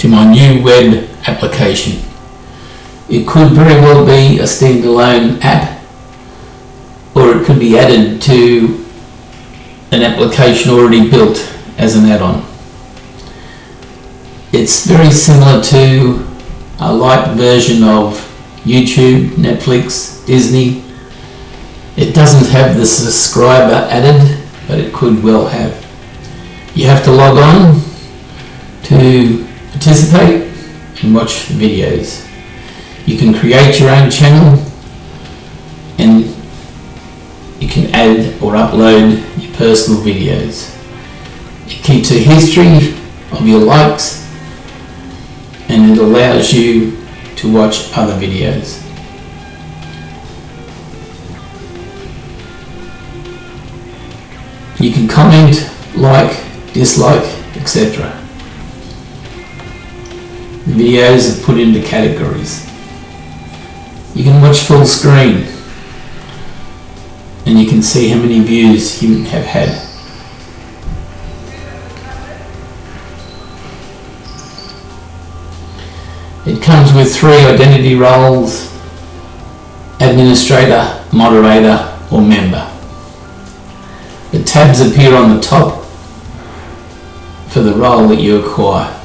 to my new web application. It could very well be a standalone app, or it could be added to an application already built as an add-on. It's very similar to a light version of YouTube, Netflix, Disney. It doesn't have the subscriber added, but it could well have. You have to log on to participate and watch the videos. You can create your own channel and you can add or upload your personal videos. It keeps a history of your likes and it allows you to watch other videos. You can comment, like, dislike, etc. The videos are put into categories. You can watch full screen and you can see how many views you have had. It comes with 3 identity roles: administrator, moderator, or member. The tabs appear on the top for the role that you acquire.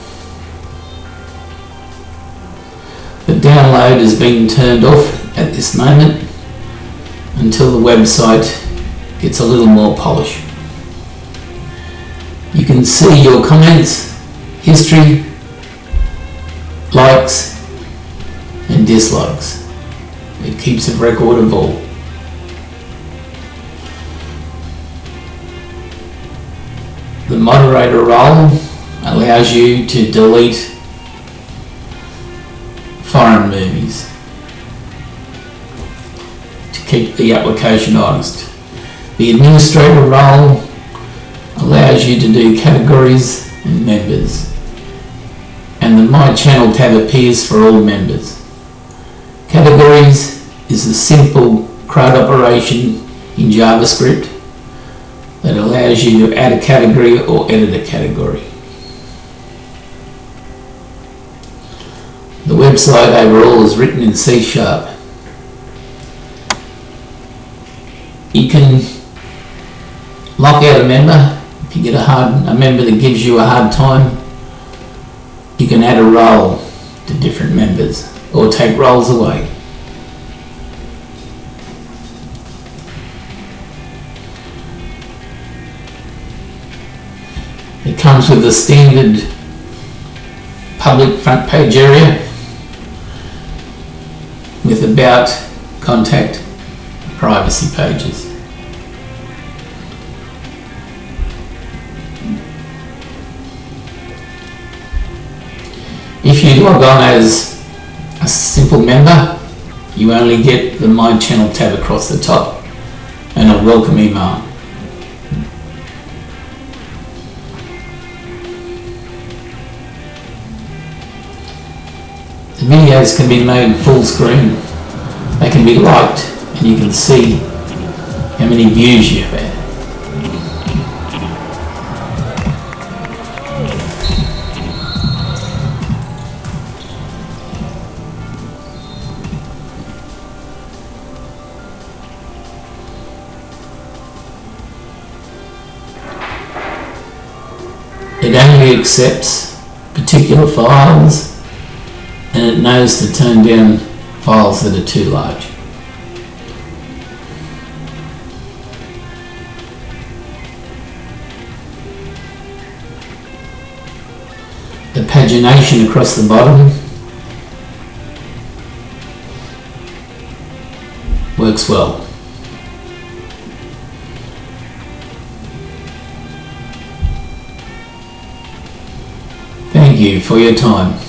The download is being turned off at this moment until the website gets a little more polish. You can see your comments, history, likes and dislikes. It keeps a record of all. The moderator role allows you to delete foreign movies to keep the application honest. The administrator role allows you to do categories and members, and the My Channel tab appears for all members. Categories is a simple CRUD operation in JavaScript that allows you to add a category or edit a category. The website overall is written in C#. You can lock out a member. If you get a member that gives you a hard time, you can add a role to different members or take roles away. It comes with the standard public front page area with about, contact, privacy pages. If you log on as a simple member, you only get the My Channel tab across the top and a welcome email. The videos can be made full screen. They can be liked and you can see how many views you've had. It only accepts particular files and it knows to turn down files that are too large. The pagination across the bottom works well. Thank you for your time.